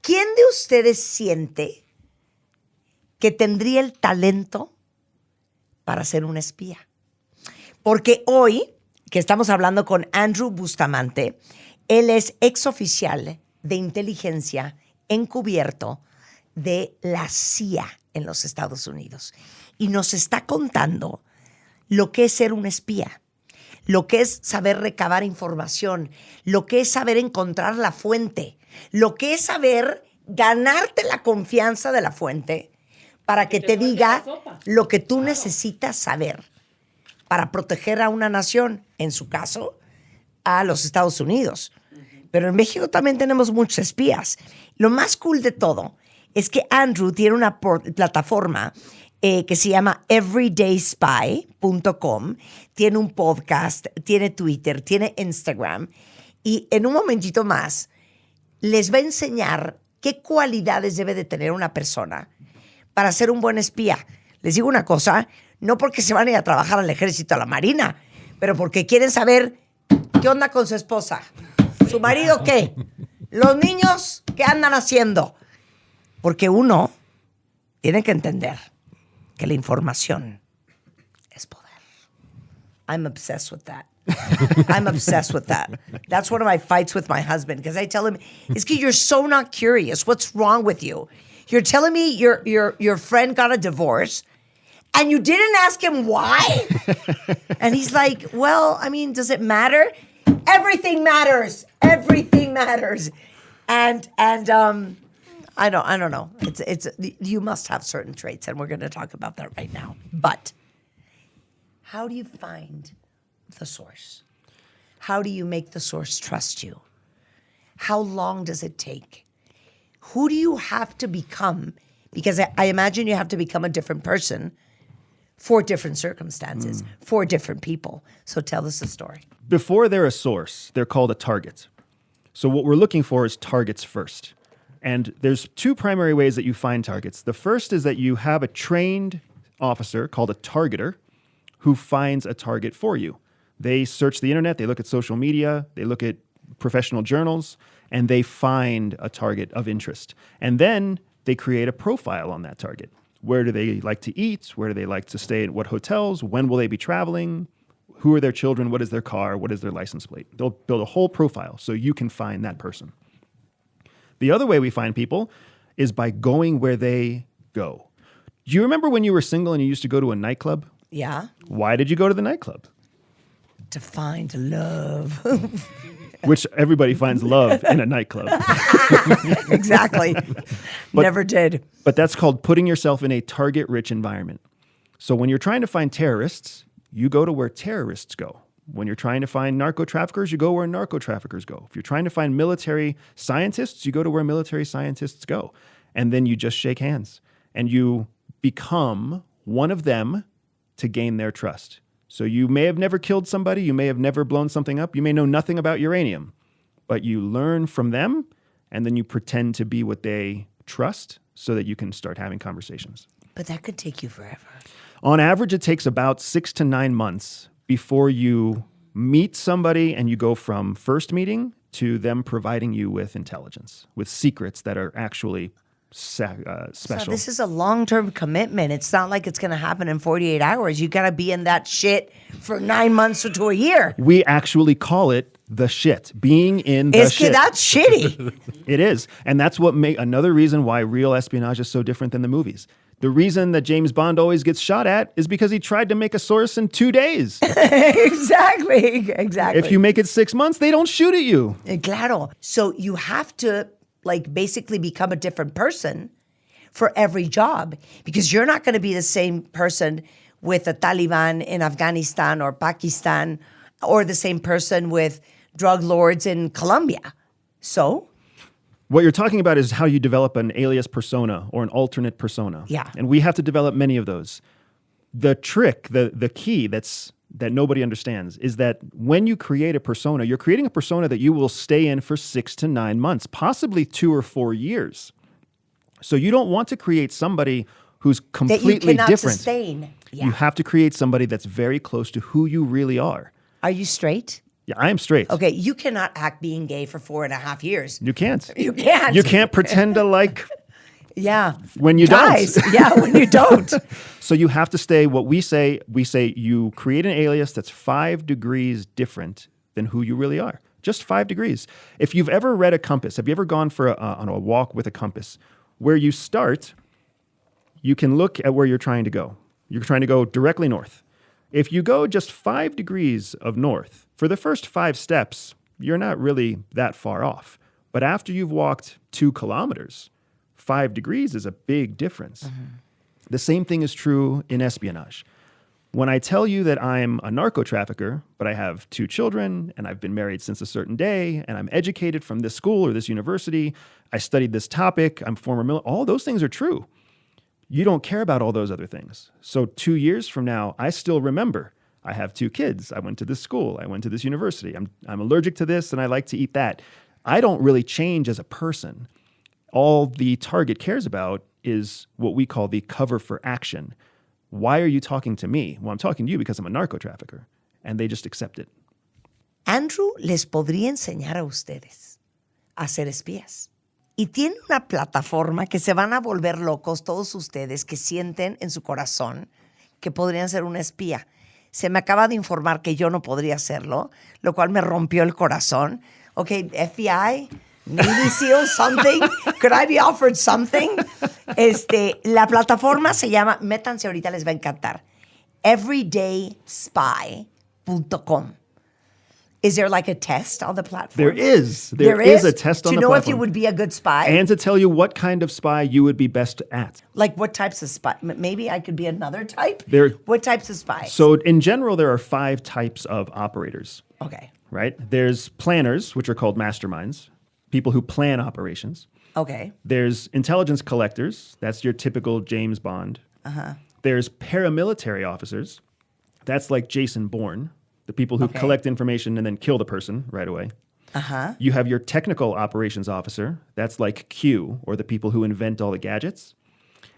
¿quién de ustedes siente que tendría el talento para ser un espía? Porque hoy, que estamos hablando con Andrew Bustamante, él es exoficial de inteligencia encubierto de la CIA en los Estados Unidos. Y nos está contando lo que es ser un espía, lo que es saber recabar información, lo que es saber encontrar la fuente, lo que es saber ganarte la confianza de la fuente para que te diga lo que tú necesitas saber para proteger a una nación, en su caso, a los Estados Unidos. Pero en México también tenemos muchos espías. Lo más cool de todo es que Andrew tiene una plataforma que se llama everydayspy.com. Tiene un podcast, tiene Twitter, tiene Instagram. Y en un momentito más les va a enseñar qué cualidades debe de tener una persona para ser un buen espía. Les digo una cosa, no porque se van a ir a trabajar al ejército, a la marina, pero porque quieren saber qué onda con su esposa, su marido qué, los niños qué andan haciendo. Porque uno tiene que entender que la información es poder. I'm obsessed with that. I'm obsessed with that. That's one of my fights with my husband because I tell him, it's because you're so not curious. What's wrong with you? You're telling me your friend got a divorce and you didn't ask him why? And he's like, well, I mean, does it matter? Everything matters. Everything matters. And I don't know. It's you must have certain traits, and we're going to talk about that right now. But how do you find the source? How do you make the source trust you? How long does it take? Who do you have to become? Because I imagine you have to become a different person for different circumstances, for different people. So tell us the story. Before they're a source, they're called a target. So what we're looking for is targets first. And there's two primary ways that you find targets. The first is that you have a trained officer called a targeter who finds a target for you. They search the internet, they look at social media, they look at professional journals, and they find a target of interest. And then they create a profile on that target. Where do they like to eat? Where do they like to stay at what hotels? When will they be traveling? Who are their children? What is their car? What is their license plate? They'll build a whole profile so you can find that person. The other way we find people is by going where they go. Do you remember when you were single and you used to go to a nightclub? Yeah. Why did you go to the nightclub? To find love. Which everybody finds love in a nightclub. Exactly. Never did. But that's called putting yourself in a target-rich environment. So when you're trying to find terrorists, you go to where terrorists go. When you're trying to find narco-traffickers, you go where narco-traffickers go. If you're trying to find military scientists, you go to where military scientists go. And then you just shake hands. And you become one of them to gain their trust. So you may have never killed somebody, you may have never blown something up, you may know nothing about uranium, but you learn from them, and then you pretend to be what they trust so that you can start having conversations. But that could take you forever. On average, it takes about 6 to 9 months before you meet somebody and you go from first meeting to them providing you with intelligence, with secrets that are actually special. So this is a long-term commitment. It's not like it's going to happen in 48 hours. You got to be in that shit for 9 months or to a year. We actually call it the shit, being in the shit. That's shitty. It is. And that's what another reason why real espionage is so different than the movies. The reason that James Bond always gets shot at is because he tried to make a source in 2 days. Exactly. If you make it 6 months, they don't shoot at you. Claro. So you have to basically become a different person for every job, because you're not going to be the same person with the Taliban in Afghanistan or Pakistan or the same person with drug lords in Colombia. So? What you're talking about is how you develop an alias persona or an alternate persona. Yeah. And we have to develop many of those. The trick, the key that nobody understands is that when you create a persona, you're creating a persona that you will stay in for 6 to 9 months, possibly 2 or 4 years. So you don't want to create somebody who's completely that you cannot different. Sustain. Yeah. You have to create somebody that's very close to who you really are. Are you straight? Yeah, I am straight. Okay, you cannot act being gay for 4.5 years. You can't. You can't. You can't pretend to like Yeah. when you Guys, don't. yeah, when you don't. So you have to stay what we say you create an alias that's 5 degrees different than who you really are. Just 5 degrees. If you've ever read a compass, have you ever gone for on a walk with a compass? Where you start, you can look at where you're trying to go. You're trying to go directly north. If you go just 5 degrees of north, for the first 5 steps, you're not really that far off. But after you've walked 2 kilometers, 5 degrees is a big difference. Mm-hmm. The same thing is true in espionage. When I tell you that I'm a narco trafficker, but I have 2 children, and I've been married since a certain day, and I'm educated from this school or this university, I studied this topic, I'm former military, all those things are true. You don't care about all those other things. So 2 years from now, I still remember I have 2 kids. I went to this school. I went to this university. I'm allergic to this and I like to eat that. I don't really change as a person. All the target cares about is what we call the cover for action. Why are you talking to me? Well, I'm talking to you because I'm a narco trafficker. And they just accept it. Andrew les podría enseñar a ustedes a ser espías. Y tiene una plataforma que se van a volver locos todos ustedes que sienten en su corazón que podrían ser una espía. Se me acaba de informar que yo no podría hacerlo, lo cual me rompió el corazón. Okay, FBI, Navy SEAL, something. Could I be offered something? La plataforma se llama, métanse ahorita, les va a encantar, everydayspy.com. Is there like a test on the platform? There is. There is a test on the platform. To know if you would be a good spy? And to tell you what kind of spy you would be best at. Like what types of spy? Maybe I could be another type? What types of spies? So in general, there are 5 types of operators. Okay. Right? There's planners, which are called masterminds, people who plan operations. Okay. There's intelligence collectors. That's your typical James Bond. Uh-huh. There's paramilitary officers. That's like Jason Bourne. The people who collect information and then kill the person right away. Uh-huh. You have your technical operations officer. That's like Q, or the people who invent all the gadgets.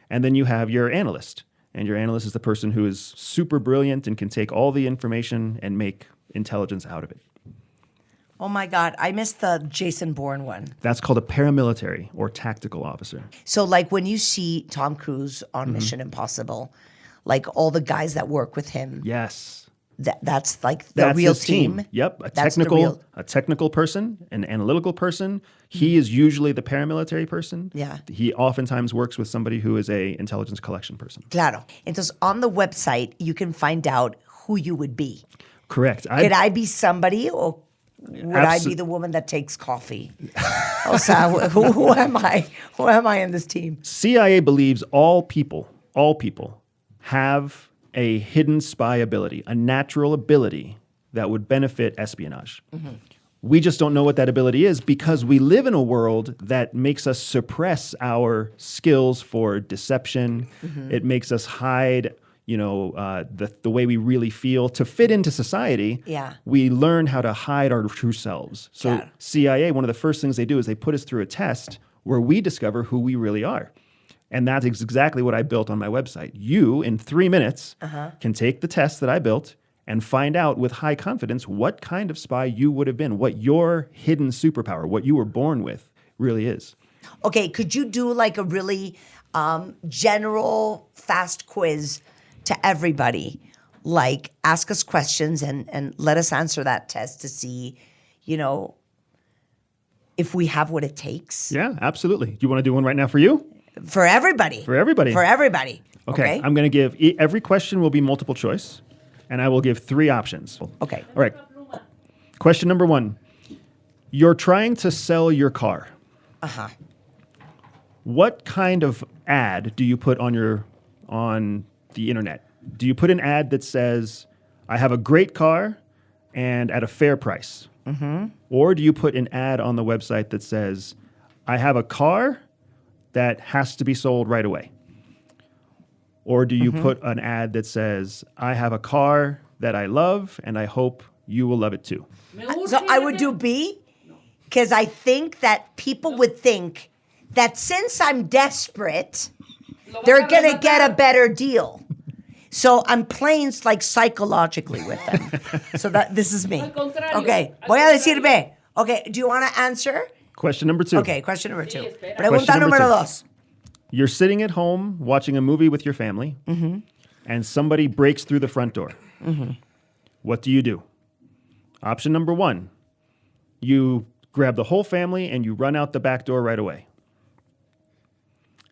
And then you have your analyst. And your analyst is the person who is super brilliant and can take all the information and make intelligence out of it. Oh my God, I missed the Jason Bourne one. That's called a paramilitary or tactical officer. So like when you see Tom Cruise on Mission Impossible, like all the guys that work with him. Yes. That's like the real his team. Yep, a technical person, an analytical person. He is usually the paramilitary person. Yeah. He oftentimes works with somebody who is a intelligence collection person. Claro. Entonces, on the website, you can find out who you would be. Correct. Could I be somebody, or would I be the woman that takes coffee? O sea, who am I? Who am I in this team? CIA believes all people have a hidden spy ability, a natural ability that would benefit espionage. Mm-hmm. We just don't know what that ability is because we live in a world that makes us suppress our skills for deception. Mm-hmm. It makes us hide, the way we really feel. To fit into society, we learn how to hide our true selves. So CIA, one of the first things they do is they put us through a test where we discover who we really are. And that's exactly what I built on my website. You, in 3 minutes, can take the test that I built and find out with high confidence what kind of spy you would have been, what your hidden superpower, what you were born with really is. Okay, could you do like a really general, fast quiz to everybody? Like ask us questions and let us answer that test to see, if we have what it takes. Yeah, absolutely. Do you want to do one right now for you? For everybody. For everybody. For everybody. Okay. I'm going to give, every question will be multiple choice, and I will give 3 options. Okay. All right. Question number 1. You're trying to sell your car. Uh-huh. What kind of ad do you put on the internet? Do you put an ad that says, I have a great car and at a fair price? Mm-hmm. Or do you put an ad on the website that says, I have a car that has to be sold right away? Or do you put an ad that says, I have a car that I love and I hope you will love it too? So I would do B, because I think that people would think that since I'm desperate, they're going to get a better deal. So I'm playing like psychologically with them. So this is me. Al contrario, Okay, al voy a decir contrario. B. Okay, do you want to answer? Question number 2. Okay, question number 2. espera. Pregunta Question number número 2. 2. You're sitting at home watching a movie with your family, and somebody breaks through the front door. What do you do? Option number 1, you grab the whole family and you run out the back door right away.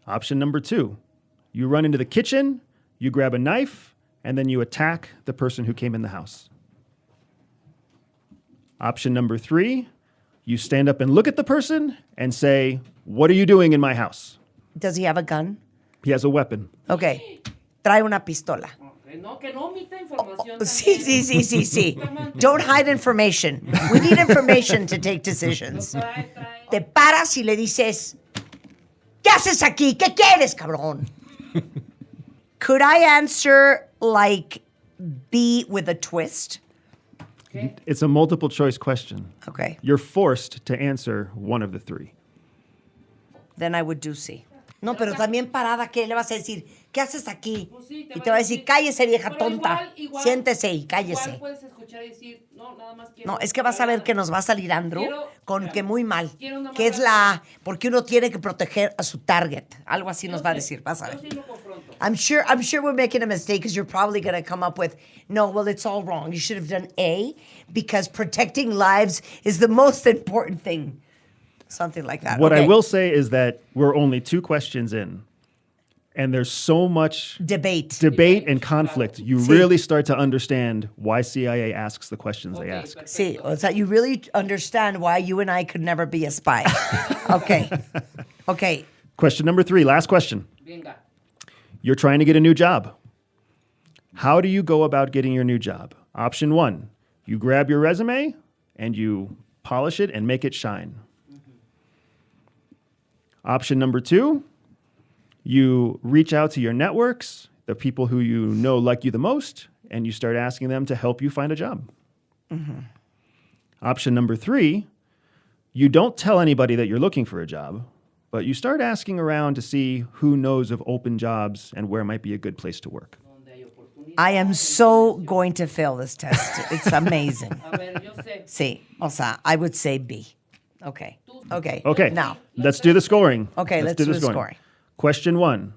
Option number 2, you run into the kitchen, you grab a knife, and then you attack the person who came in the house. Option number 3, you stand up and look at the person and say, "What are you doing in my house?" Does he have a gun? He has a weapon. Okay. Trae una pistola. Que no omita información. Sí, también. sí. Don't hide information. We need information to take decisions. Trae. Te paras y le dices, ¿qué haces aquí? ¿Qué quieres, cabrón? Could I answer like B with a twist? ¿Qué? It's a multiple choice question. Okay. You're forced to answer one of the 3. Then I would do C. No, pero también parada, ¿qué le vas a decir? ¿Qué haces aquí? Pues sí, Y te va a decir, cállese, vieja pero tonta. igual- Siéntese y cállese. Igual puedes escuchar y decir, no, nada más quiero. No, es que vas a ver que nos va a salir Andrew con que muy mal. Quiero una Que es mala- la A, porque uno tiene que proteger a su target. Algo así nos va a decir, vas a Yo ver. sí lo confronto. I'm sure we're making a mistake because you're probably going to come up with, no, well, it's all wrong. You should have done A because protecting lives is the most important thing. Something like that. What Okay. I will say is that we're only 2 questions in, and there's so much Debate. debate and conflict. You Sí. really start to understand why CIA asks the questions they ask. Perfecto. Sí, o sea, you really understand why you and I could never be a spy. Okay. Question number 3, last question. Venga. You're trying to get a new job. How do you go about getting your new job? Option 1, you grab your resume and you polish it and make it shine. Option number 2, you reach out to your networks, the people who you know like you the most, and you start asking them to help you find a job. Option number 3, you don't tell anybody that you're looking for a job, but you start asking around to see who knows of open jobs and where might be a good place to work. Donde hay oportunidad. I am so going to fail this test. It's amazing. A ver, yo sé. Sí, o sea, I would say B. Okay. Okay, Now, let's do the scoring. Okay, let's do the scoring. Question 1.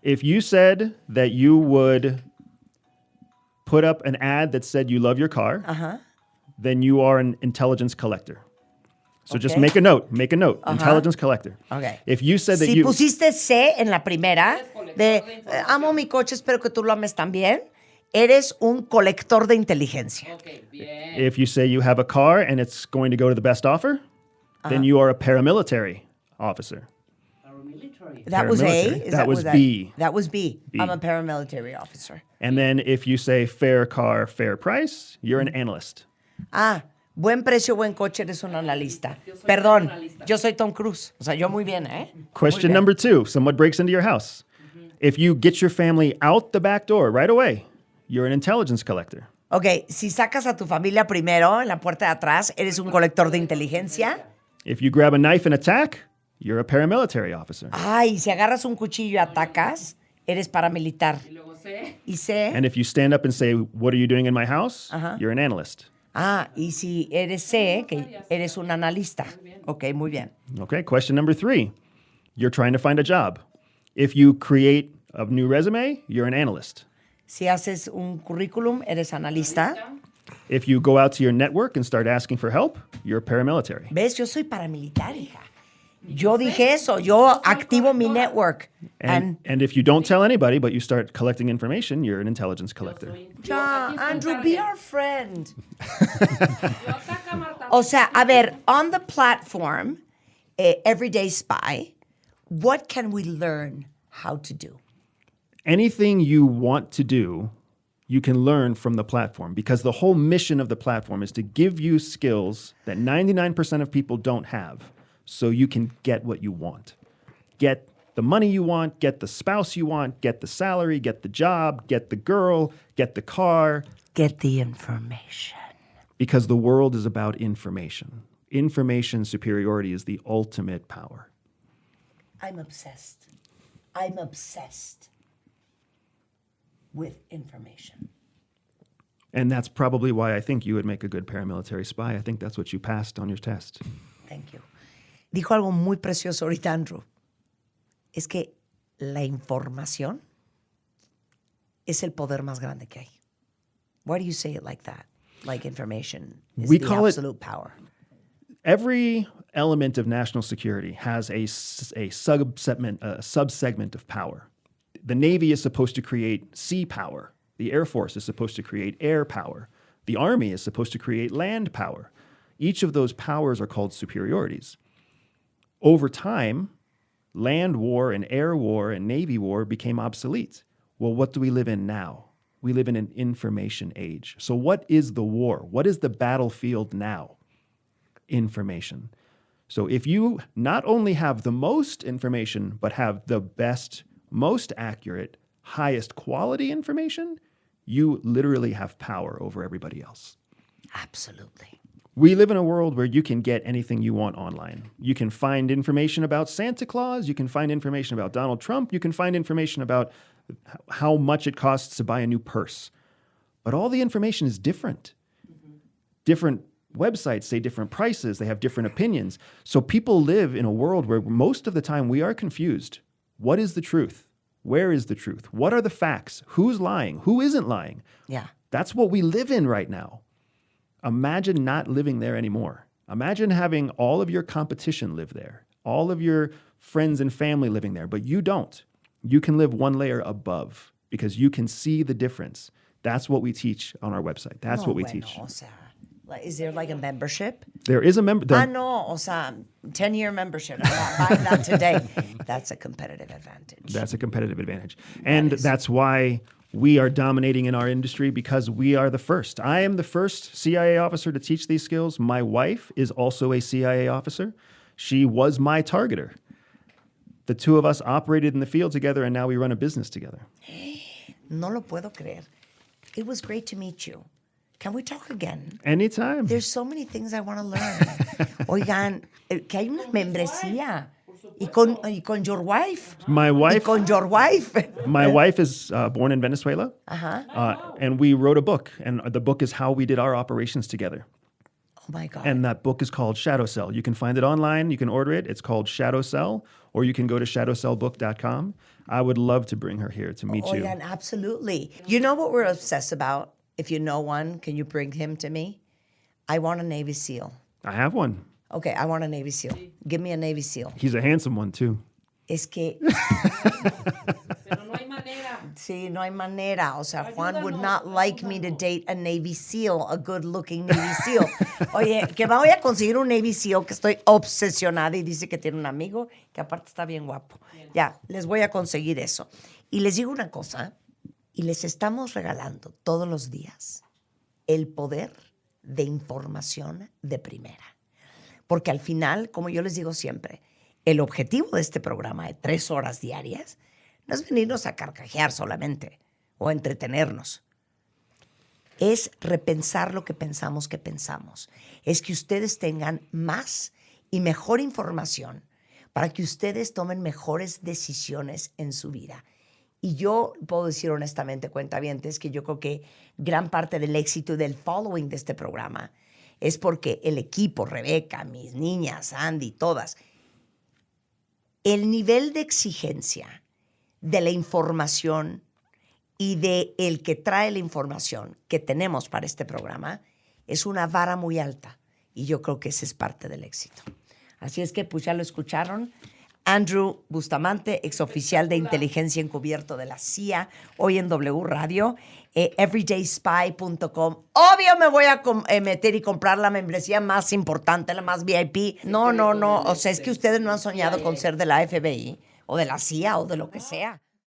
If you said that you would put up an ad that said you love your car, then you are an intelligence collector. So just Okay. make a note, intelligence collector. Okay. If you said that si you... pusiste C en la primera, de amo mi coche, espero que tú lo ames también, eres un colector de inteligencia. Ok, bien. If you say you have a car and it's going to go to the best offer, then you are a paramilitary officer. Paramilitary. That was A? Paramilitary. Is That was that? B. That was B. B. I'm a paramilitary officer. And then if you say fair car, fair price, you're an analyst. Ah, buen precio, buen coche, eres un analista. Yo soy Perdón, un analista. yo soy Tom Cruise. O sea, yo muy bien, ¿eh? Question Muy bien. number 2. Someone breaks into your house. If you get your family out the back door right away, you're an intelligence collector. Ok, si sacas a tu familia primero en la puerta de atrás, eres un colector de inteligencia. If you grab a knife and attack, you're a paramilitary officer. Ay, si agarras un cuchillo y atacas, eres paramilitar. Y luego sé. Y C. And if you stand up and say, "What are you doing in my house?" You're an analyst. Ah, y si eres C, que eres un analista. Ok, muy bien. Okay, question number 3. You're trying to find a job. If you create a new resume, you're an analyst. Si haces un currículum, eres analista. If you go out to your network and start asking for help, you're a paramilitary. ¿Ves? Yo soy paramilitar, hija. Yo dije eso. Yo activo mi network. And if you don't tell anybody, but you start collecting information, you're an intelligence collector. Ya, Andrew, be our friend. Yo ataca, Marta. O sea, a ver, on the platform, Everyday Spy, what can we learn how to do? Anything you want to do, you can learn from the platform because the whole mission of the platform is to give you skills that 99% of people don't have so you can get what you want. Get the money you want, get the spouse you want, get the salary, get the job, get the girl, get the car, Get the information. because the world is about information. Information superiority is the ultimate power. I'm obsessed. I'm obsessed. with information. And that's probably why I think you would make a good paramilitary spy. I think that's what you passed on your test. Thank you. Dijo algo muy precioso ahorita, Andrew. Es que la información es el poder más grande que hay. Why do you say it like that? Like information is We the call it- absolute power. Every element of national security has a subsegment of power. The Navy is supposed to create sea power. The Air Force is supposed to create air power. The Army is supposed to create land power. Each of those powers are called superiorities. Over time, land war and air war and Navy war became obsolete. Well, what do we live in now? We live in an information age. So what is the war? What is the battlefield now? Information. So if you not only have the most information, but have the best, most accurate, highest quality information, you literally have power over everybody else. Absolutely. We live in a world where you can get anything you want online. You can find information about Santa Claus. You can find information about Donald Trump. You can find information about how much it costs to buy a new purse. But all the information is different. Different websites say different prices. They have different opinions. So people live in a world where most of the time we are confused. What is the truth? Where is the truth? What are the facts? Who's lying? Who isn't lying? Yeah. That's what we live in right now. Imagine not living there anymore. Imagine having all of your competition live there, all of your friends and family living there, but you don't. You can live one layer above because you can see the difference. That's what we teach on our website. That's No, what we bueno, teach. O sea, is there like a membership? There is a member. No, o sea, 10-year membership. I'm buying that today. That's a competitive advantage. That's a competitive advantage. And that's why we are dominating in our industry because we are the first. I am the first CIA officer to teach these skills. My wife is also a CIA officer. She was my targeter. The two of us operated in the field together, and now we run a business together. No lo puedo creer. It was great to meet you. Can we talk again? Anytime. There's so many things I want to learn. Oigan, que hay una membresía. Y con your wife. My Y wife, con your wife. my wife is born in Venezuela, and we wrote a book, and the book is how we did our operations together. Oh my God. And that book is called Shadow Cell. You can find it online. You can order it. It's called Shadow Cell, or you can go to shadowcellbook.com. I would love to bring her here to meet you. Oigan, absolutely. You know what we're obsessed about? If you know one, can you bring him to me? I want a Navy SEAL. I have one. Okay, I want a Navy SEAL. Give me a Navy SEAL. He's a handsome one, too. Es que, Pero no hay manera. sí, no hay manera. O sea, Juan would not like me to date a Navy SEAL, a good-looking Navy SEAL. Oye, que voy a conseguir un Navy SEAL que estoy obsesionada y dice que tiene un amigo que aparte está bien guapo. Ya, les voy a conseguir eso. Y les digo una cosa, y les estamos regalando todos los días el poder de información de primera. Porque al final, como yo les digo siempre, el objetivo de este programa de 3 horas diarias no es venirnos a carcajear solamente o entretenernos. Es repensar lo que pensamos que pensamos. Es que ustedes tengan más y mejor información para que ustedes tomen mejores decisiones en su vida. Y yo puedo decir honestamente, cuentavientes, que yo creo que gran parte del éxito y del following de este programa es porque el equipo, Rebeca, mis niñas, Andy, todas, el nivel de exigencia de la información y de el que trae la información que tenemos para este programa es una vara muy alta. Y yo creo que ese es parte del éxito. Así es que, pues ya lo escucharon. Andrew Bustamante, exoficial de inteligencia encubierto de la CIA, hoy en W Radio, everydayspy.com. Obvio me voy a meter y comprar la membresía más importante, la más VIP. No. O sea, es que ustedes no han soñado con ser de la FBI o de la CIA o de lo que sea.